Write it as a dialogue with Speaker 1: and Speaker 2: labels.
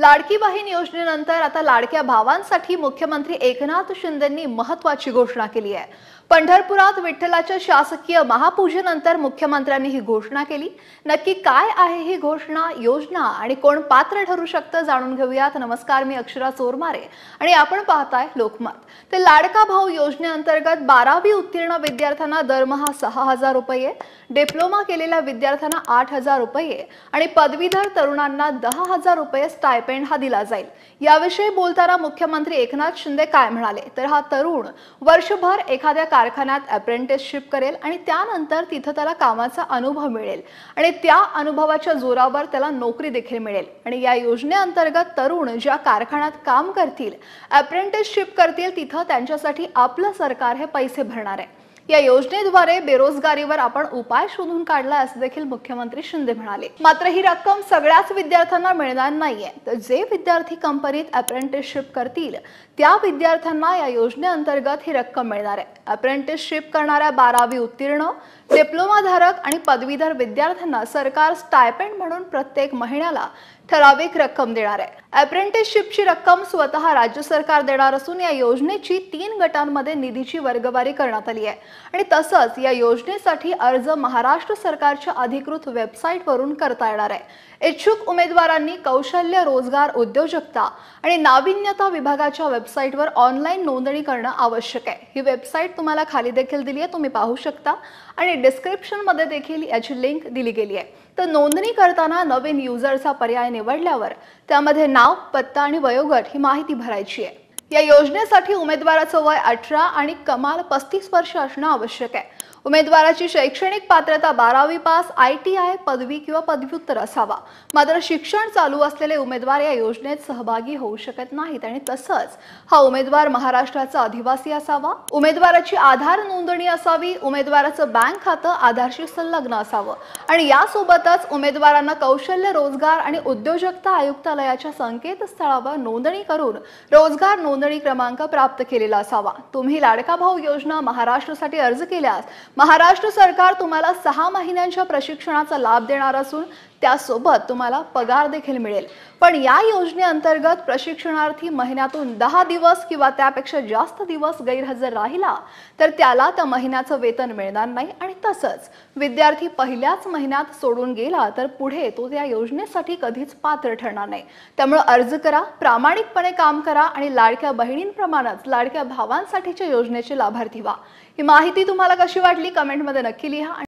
Speaker 1: लाडकी बहीण योजनेनंतर आता लाडक्या भावांसाठी मुख्यमंत्री एकनाथ शिंदेंनी महत्त्वाची घोषणा केली आहे। पंढरपुरात विठ्ठलाच्या शासकीय महापूजेनंतर मुख्यमंत्र्यांनी ही घोषणा केली। नक्की काय आहे ही घोषणा, योजना आणि कोण पात्र ठरू शकतं जाणून घेऊयात। नमस्कार, मी अक्षरा चोरमारे आणि आपण पाहताय लोकमत। ते लाडका भाऊ योजनेअंतर्गत 12वी उत्तीर्ण विद्यार्थ्यांना दरमहा 6000 रुपये, डिप्लोमा केलेल्या विद्यार्थ्यांना 8000 रुपये आणि पदवीधर तरुणांना 10000 रुपये स्टायपेंड हा दिला जाईल। याविषयी बोलताना मुख्यमंत्री एकनाथ शिंदे काय म्हणाले तर हा तरुण वर्षभर एखाद्या कारखान्यात अप्रेंटिसशिप करेल आणि त्यानंतर तिथे त्याला कामाचा अनुभव मिळेल आणि त्या अनुभवाच्या जोरावर त्याला नोकरी देखील मिळेल। आणि या योजनेअंतर्गत तरुण ज्या कारखान्यात काम करतील, अप्रेंटिसशिप करतील, तिथे त्यांच्यासाठी आपलं सरकार हे पैसे भरणार आहे। या योजनेद्वारे बेरोजगारीवर आपण उपाय शोधून काढला असं देखील मुख्यमंत्री शिंदे म्हणाले। मात्र ही रक्कम सगळ्याच विद्यार्थ्यांना मिळणार नाहीये, तर जे विद्यार्थी कंपनीत अप्रेंटिसशिप करतील त्या विद्यार्थ्यांना या योजनेअंतर्गत ही रक्कम मिळणार आहे। अप्रेंटिसशिप करणाऱ्या 12वी उत्तीर्ण, डिप्लोमाधारक आणि पदवीधर विद्यार्थ्यांना सरकार स्टायपेंड म्हणून प्रत्येक महिन्याला ठराविक रक्कम देणार आहे। अप्रेंटिसशिपची रक्कम स्वतः राज्य सरकार देणार असून या योजनेची 3 गटांमध्ये निधीची वर्गवारी करण्यात आली आहे आणि तसंच या योजनेसाठी अर्ज महाराष्ट्र सरकारच्या अधिकृत वेबसाईटवरून करता येणार आहे। इच्छुक उमेदवारांनी कौशल्य, रोजगार, उद्योजकता आणि नाविन्यता विभागाच्या वेबसाईटवर ऑनलाईन नोंदणी करणं आवश्यक आहे। ही वेबसाईट तुम्हाला खाली देखील दिली आहे, तुम्ही पाहू शकता आणि डिस्क्रिप्शन मध्ये देखील याची लिंक दिली गेली आहे। तर नोंदणी करताना नवीन युजरचा पर्याय निवडल्यावर त्यामध्ये नाव, पत्ता आणि वयोगट ही माहिती भरायची आहे। या योजनेसाठी उमेदवाराचं वय 18 आणि कमाल 35 वर्ष असणं आवश्यक आहे। उमेदवाराची शैक्षणिक पात्रता 12वी पास, ITI, पदवी किंवा पदव्युत्तर असावा। मात्र शिक्षण चालू असलेले उमेदवार या योजनेत सहभागी होऊ शकत नाहीत आणि तसंच हा उमेदवार महाराष्ट्राचा अधिवासी असावा। उमेदवाराची आधार नोंदणी असावी। उमेदवाराचं बँक खातं आधारशी संलग्न असावं आणि यासोबतच उमेदवारांना कौशल्य, रोजगार आणि उद्योजकता आयुक्तालयाच्या संकेतस्थळावर नोंदणी करून रोजगार नोंदणी क्रमांक प्राप्त केलेला असावा। तुम्ही लाडका भाऊ योजना महाराष्ट्रासाठी अर्ज केल्यास महाराष्ट्र सरकार तुम्हाला 6 महिन्यांच्या प्रशिक्षणाचा लाभ देणार असून त्यासोबत तुम्हाला पगार देखील मिळेल। पण या योजनेअंतर्गत प्रशिक्षणार्थी महिन्यातून 10 दिवस किंवा त्यापेक्षा जास्त दिवस गैरहजर राहिला तर त्याला त्या महिन्याचं वेतन मिळणार नाही आणि तसंच विद्यार्थी पहिल्याच महिन्यात सोडून गेला तर पुढे तो त्या योजनेसाठी कधीच पात्र ठरणार नाही। त्यामुळे अर्ज करा, प्रामाणिकपणे काम करा आणि लाडक्या बहिणींप्रमाणेच लाडक्या भावांसाठीच्या योजनेचे लाभार्थी व्हा। ही माहिती तुम्हाला कशी वाटली कमेंटमध्ये नक्की लिहा।